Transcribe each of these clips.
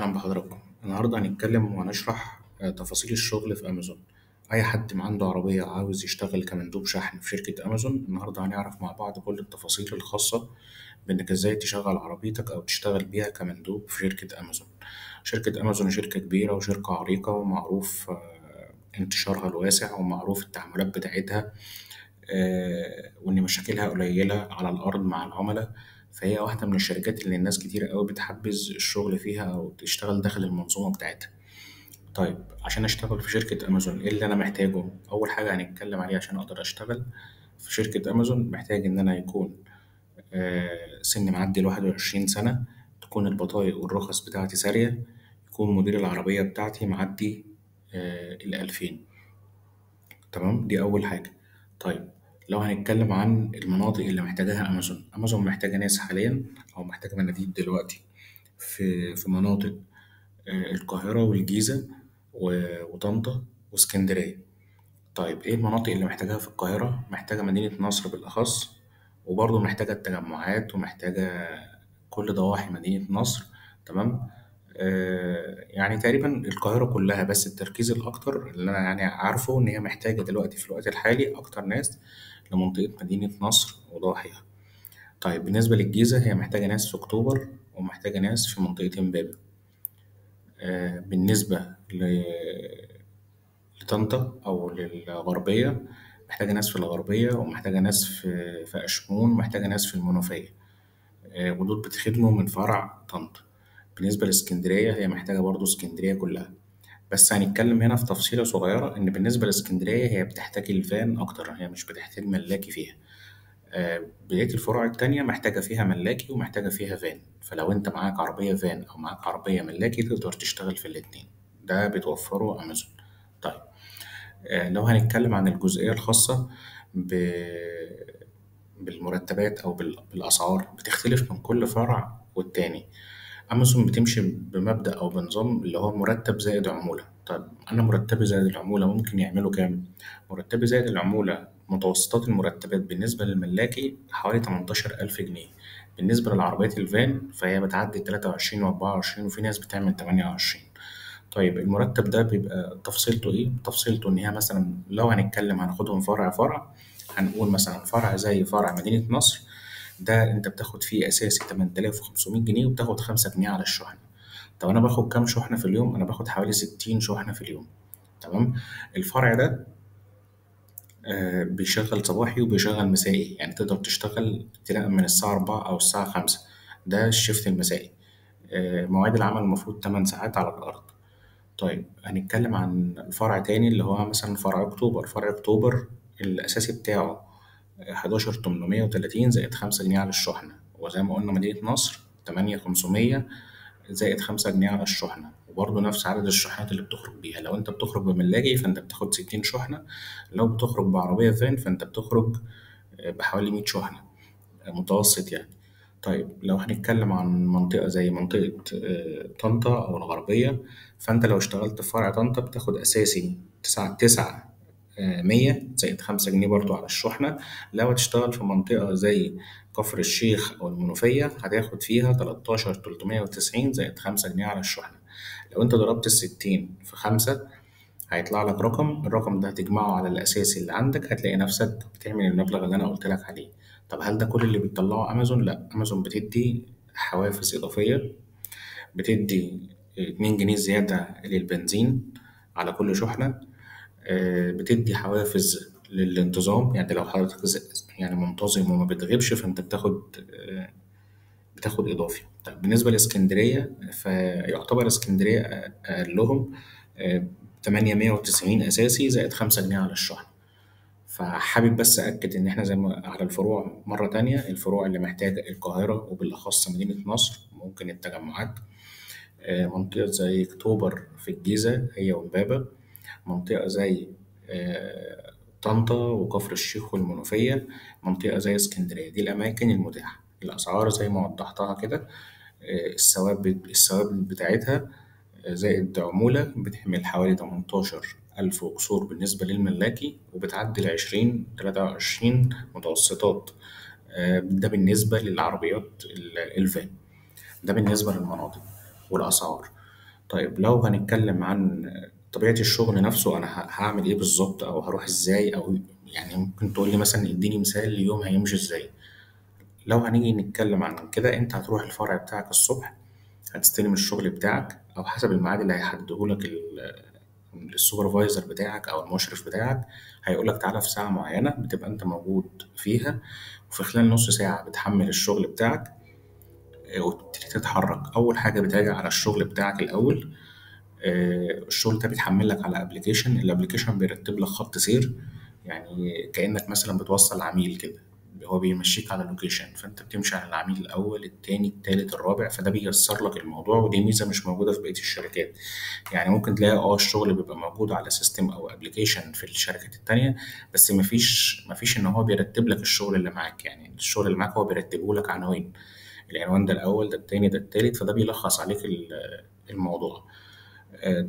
أهلا بحضراتكم. النهاردة هنتكلم وهنشرح تفاصيل الشغل في أمازون. أي حد ما عنده عربية عاوز يشتغل كمندوب شحن في شركة أمازون، النهاردة هنعرف مع بعض كل التفاصيل الخاصة بإنك إزاي تشغل عربيتك أو تشتغل بيها كمندوب في شركة أمازون. شركة أمازون شركة كبيرة وشركة عريقة ومعروف انتشارها الواسع ومعروف التعاملات بتاعتها، وإن مشاكلها قليلة على الأرض مع العملاء. فهي واحدة من الشركات اللي الناس كتير قوي بتحبذ الشغل فيها أو تشتغل داخل المنظومة بتاعتها. طيب، عشان أشتغل في شركة أمازون إيه اللي أنا محتاجه؟ أول حاجة هنتكلم عليها عشان أقدر أشتغل في شركة أمازون، محتاج إن أنا يكون سن معدي 21 سنة، تكون البطايق والرخص بتاعتي سارية، يكون مدير العربية بتاعتي معدي 2000. تمام، دي أول حاجة. طيب، لو هنتكلم عن المناطق اللي محتاجاها أمازون محتاجة ناس حاليا أو محتاجة مناديب دلوقتي في مناطق القاهرة والجيزة وطنطا واسكندرية. طيب، إيه المناطق اللي محتاجاها في القاهرة؟ محتاجة مدينة نصر بالأخص، وبرضه محتاجة التجمعات ومحتاجة كل ضواحي مدينة نصر. تمام. يعني تقريبا القاهرة كلها، بس التركيز الأكتر اللي أنا يعني عارفه إن هي محتاجة دلوقتي في الوقت الحالي أكتر ناس لمنطقة مدينة نصر وضواحيها. طيب، بالنسبة للجيزة هي محتاجة ناس في أكتوبر ومحتاجة ناس في منطقة إمبابة. بالنسبة لطنطا أو للغربية، محتاجة ناس في الغربية ومحتاجة ناس في أشمون ومحتاجة ناس في المنوفية. ودول بتخدموا من فرع طنطا. بالنسبة لإسكندرية هي محتاجة برضو إسكندرية كلها. بس هنتكلم هنا في تفصيلة صغيرة، إن بالنسبة لإسكندرية هي بتحتاج الفان أكتر، هي مش بتحتاج ملاكي فيها. بقية الفروع التانية محتاجة فيها ملاكي ومحتاجة فيها فان، فلو أنت معاك عربية فان أو معاك عربية ملاكي تقدر تشتغل في الاتنين، ده بتوفره أمازون. طيب، لو هنتكلم عن الجزئية الخاصة بالمرتبات أو بالأسعار، بتختلف من كل فرع والتاني. أمازون بتمشي بمبدأ أو بنظام اللي هو مرتب زائد عمولة. طيب، أنا مرتبي زائد العمولة ممكن يعملوا كام؟ مرتبي زائد العمولة متوسطات المرتبات بالنسبة للملاكي حوالي 18,000 جنيه. بالنسبة للعربيات الفان فهي بتعدي 23 و24 وفي ناس بتعمل 28. طيب، المرتب ده بيبقى تفصيلته إيه؟ تفصيلته إن هي مثلا لو هناخدهم فرع فرع، هنقول مثلا فرع زي فرع مدينة نصر، ده أنت بتاخد فيه أساسي 8500 جنيه وبتاخد 5 جنيه على الشحنة. طب أنا باخد كام شحنة في اليوم؟ أنا باخد حوالي 60 شحنة في اليوم. تمام. الفرع ده بيشغل صباحي وبيشغل مسائي، يعني تقدر تشتغل ابتداء من الساعة 4 أو الساعة 5، ده الشيفت المسائي. مواعيد العمل المفروض 8 ساعات على الأرض. طيب، هنتكلم عن فرع تاني اللي هو مثلا فرع أكتوبر. فرع أكتوبر الأساسي بتاعه 11,830 زائد 5 جنيه على الشحنة، وزي ما قلنا مدينة نصر 8,500 زائد 5 جنيه على الشحنة، وبرضه نفس عدد الشحنات اللي بتخرج بيها. لو أنت بتخرج بملاجي فأنت بتاخد 60 شحنة، لو بتخرج بعربية فان فأنت بتخرج بحوالي 100 شحنة متوسط يعني. طيب، لو هنتكلم عن منطقة زي منطقة طنطا أو الغربية، فأنت لو اشتغلت في فرع طنطا بتاخد أساسي تسعة 100 زائد 5 جنيه برضو على الشحنة. لو هتشتغل في منطقة زي كفر الشيخ أو المنوفية هتاخد فيها 13,390 زائد 5 جنيه على الشحنة. لو أنت ضربت ال60 في 5 هيطلع لك الرقم ده هتجمعه على الأساسي اللي عندك، هتلاقي نفسك بتعمل المبلغ اللي أنا قلت لك عليه. طب هل ده كل اللي بتطلعه أمازون؟ لأ، أمازون بتدي حوافز إضافية، بتدي 2 جنيه زيادة للبنزين على كل شحنة. بتدي حوافز للانتظام، يعني لو حضرتك يعني منتظم وما بتغيبش فأنت بتاخد إضافي. طيب، بالنسبة لإسكندرية فيعتبر إسكندرية أقل لهم 890 أساسي زائد 5 جنيه على الشحن. فحابب بس أكد إن إحنا زي ما على الفروع مرة تانية، الفروع اللي محتاجة القاهرة وبالأخص مدينة نصر، ممكن التجمعات، منطقة زي أكتوبر في الجيزة هي وإمبابة، منطقة زي طنطا وكفر الشيخ والمنوفية، منطقة زي اسكندرية. دي الأماكن المتاحة. الأسعار زي ما وضحتها كده، الثوابت بتاعتها زائد عمولة بتعمل حوالي 18,000 وكسور بالنسبة للملاكي، وبتعدي ل20 23 متوسطات. ده بالنسبة للعربيات الفان. ده بالنسبة للمناطق والأسعار. طيب لو هنتكلم عن طبيعة الشغل نفسه، أنا هعمل إيه بالظبط أو هروح إزاي، أو يعني ممكن تقول لي مثلا إديني مثال اليوم هيمشي إزاي. لو هنيجي نتكلم عن كده، أنت هتروح الفرع بتاعك الصبح، هتستلم الشغل بتاعك أو حسب الميعاد اللي هيحددهولك السوبرفايزر بتاعك أو المشرف بتاعك. هيقولك تعالى في ساعة معينة بتبقى أنت موجود فيها، وفي خلال نص ساعة بتحمل الشغل بتاعك وتبتدي تتحرك. أول حاجة بتراجع على الشغل بتاعك الأول. الشغل ده بيتحمل لك على ابلكيشن، الابلكيشن بيرتب لك خط سير، يعني كأنك مثلا بتوصل عميل كده، هو بيمشيك على لوكيشن، فانت بتمشي على العميل الاول التاني التالت الرابع، فده بييسر لك الموضوع، ودي ميزه مش موجوده في بقيه الشركات. يعني ممكن تلاقي الشغل بيبقى موجود على سيستم او ابلكيشن في الشركات التانيه، بس مفيش ان هو بيرتب لك الشغل اللي معاك. يعني الشغل اللي معاك هو بيرتبه لك عناوين، العنوان ده الاول ده التاني ده التالت، فده بيلخص عليك الموضوع.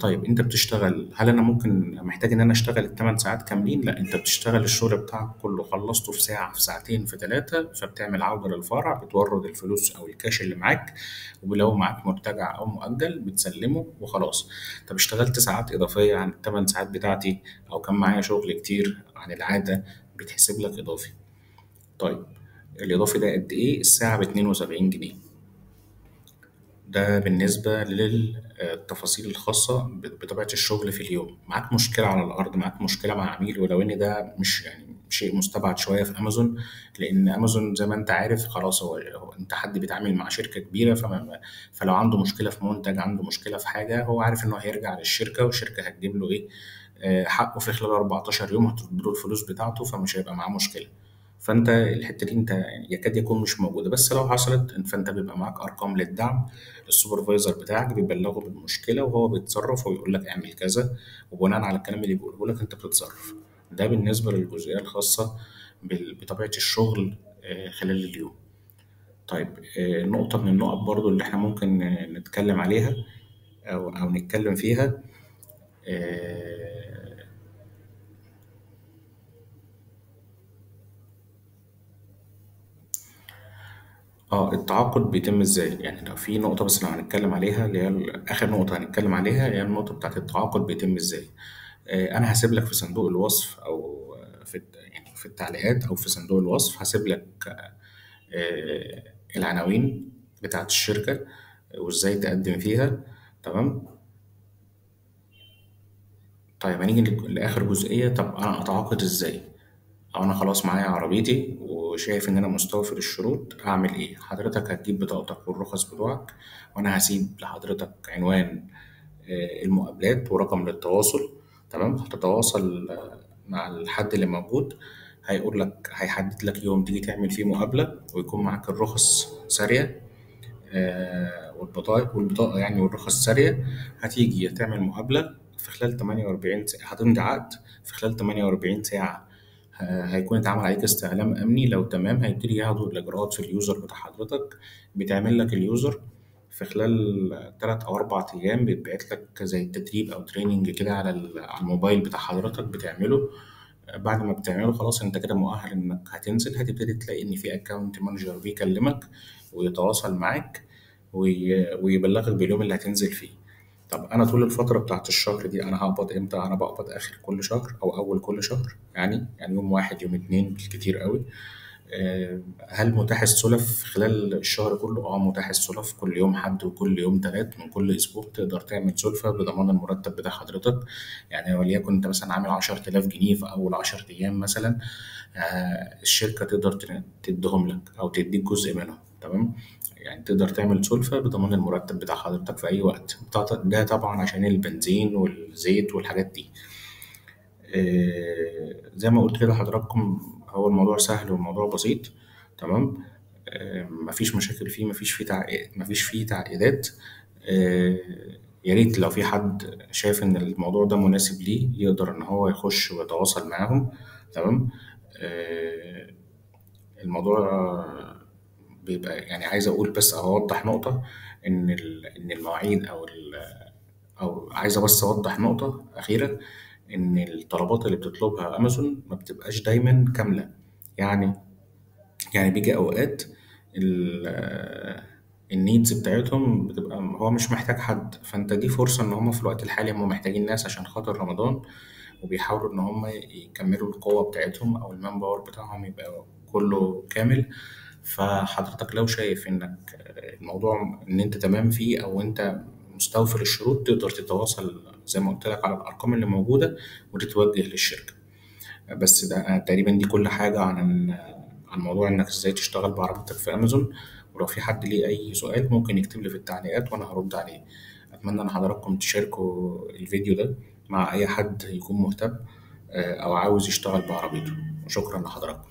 طيب انت بتشتغل، هل انا ممكن محتاج ان انا اشتغل الثمان ساعات كاملين؟ لا، انت بتشتغل الشغل بتاعك كله خلصته في ساعة في ساعتين في ثلاثة، فبتعمل عودة للفرع، بتورد الفلوس او الكاش اللي معاك، ولو معاك مرتجع او مؤجل بتسلمه وخلاص. طب اشتغلت ساعات اضافية عن الثمان ساعات بتاعتي، او كان معايا شغل كتير عن العادة، بيتحسب لك اضافي. طيب الاضافي ده قد ايه؟ الساعة ب 72 جنيه. ده بالنسبة للتفاصيل الخاصة بطبيعة الشغل في اليوم. معاك مشكلة على الأرض، معاك مشكلة مع عميل، ولو إن ده مش يعني شيء مستبعد شوية في أمازون، لأن أمازون زي ما أنت عارف خلاص، هو أنت حد بيتعامل مع شركة كبيرة، فلو عنده مشكلة في منتج، عنده مشكلة في حاجة، هو عارف إنه هيرجع للشركة، والشركة هتجيب له إيه، حقه في خلال 14 يوم، هترد له الفلوس بتاعته، فمش هيبقى معاه مشكلة. فانت الحته دي انت يعني يكاد يكون مش موجوده، بس لو حصلت فانت بيبقى معاك ارقام للدعم، السوبرفايزر بتاعك بيبلغه بالمشكله، وهو بيتصرف ويقول لك اعمل كذا، وبناء على الكلام اللي بيقوله لك انت بتتصرف. ده بالنسبه للجزئيه الخاصه بطبيعه الشغل خلال اليوم. طيب نقطه من النقط برضو اللي احنا ممكن نتكلم عليها او نتكلم فيها. آه، التعاقد بيتم ازاي؟ يعني لو في نقطة بس لو هنتكلم عليها، اللي هي آخر نقطة هنتكلم عليها، هي النقطة بتاعت التعاقد بيتم ازاي. أنا هسيب لك في صندوق الوصف، أو يعني في التعليقات، أو في صندوق الوصف هسيب لك العناوين بتاعت الشركة وازاي تقدم فيها. تمام. طيب هنيجي لآخر جزئية، طب أنا أتعاقد ازاي؟ أو أنا خلاص معايا عربيتي وشايف إن أنا مستوفر الشروط، أعمل إيه؟ حضرتك هتجيب بطاقتك والرخص بتوعك، وأنا هسيب لحضرتك عنوان المقابلات ورقم للتواصل. تمام. هتتواصل مع الحد اللي موجود، هيقول لك، هيحدد لك يوم تيجي تعمل فيه مقابلة، ويكون معاك الرخص سارية والبطاقة يعني، والرخص سارية. هتيجي تعمل مقابلة في خلال 48 ساعة، هتمضي عقد في خلال 48 ساعة. هيكون اتعمل عليك استعلام أمني، لو تمام هيبتدي ياخدوا الإجراءات في اليوزر بتاع حضرتك. بيتعمل لك اليوزر في خلال 3 أو 4 أيام، بيتبعت لك زي تدريب أو تريننج كده على الموبايل بتاع حضرتك بتعمله. بعد ما بتعمله خلاص انت كده مؤهل انك هتنزل، هتبتدي تلاقي ان في اكونت مانجر بيكلمك ويتواصل معاك ويبلغك باليوم اللي هتنزل فيه. طب انا طول الفتره بتاعت الشهر دي انا هقبض امتى؟ انا بقبض اخر كل شهر او اول كل شهر، يعني يوم واحد يوم اتنين بالكتير قوي. هل متاح السلف خلال الشهر كله؟ متاح السلف كل يوم حد وكل يوم تلات من كل اسبوع تقدر تعمل سلفة بضمان المرتب بتاع حضرتك. يعني وليكن انت مثلا عامل 10,000 جنيه في اول 10 ايام مثلا، الشركة تقدر تديهم لك او تديك جزء منهم. تمام. يعني تقدر تعمل سلفة بضمان المرتب بتاع حضرتك في أي وقت. ده طبعا عشان البنزين والزيت والحاجات دي. زي ما قلت كده لحضراتكم، هو الموضوع سهل والموضوع بسيط. تمام. مفيش مشاكل فيه، مفيش فيه تعقيدات. آه، يا ريت لو في حد شايف ان الموضوع ده مناسب ليه، يقدر ان هو يخش ويتواصل معاهم. تمام. آه، الموضوع بيبقى يعني، عايز اقول بس او اوضح نقطة، ان المواعيد او عايزة بس اوضح نقطة أخيرة، إن الطلبات اللي بتطلبها أمازون ما بتبقاش دايما كاملة. يعني بيجي أوقات ال- النيدز بتاعتهم بتبقى هو مش محتاج حد، فانت دي فرصة ان هم في الوقت الحالي هم محتاجين ناس عشان خاطر رمضان، وبيحاولوا ان هم يكملوا القوة بتاعتهم او المان باور بتاعهم يبقى كله كامل. فحضرتك لو شايف انك الموضوع ان انت تمام فيه او انت مستوفر الشروط، تقدر تتواصل زي ما قلت لك على الارقام اللي موجودة وتتوجه للشركة. بس ده تقريبا دي كل حاجة عن موضوع إنك إزاي تشتغل بعربيتك في أمازون. ولو في حد ليه أي سؤال ممكن يكتب لي في التعليقات وأنا هرد عليه. أتمنى إن حضراتكم تشاركوا الفيديو ده مع أي حد يكون مهتم أو عاوز يشتغل بعربيته. شكرا لحضراتكم.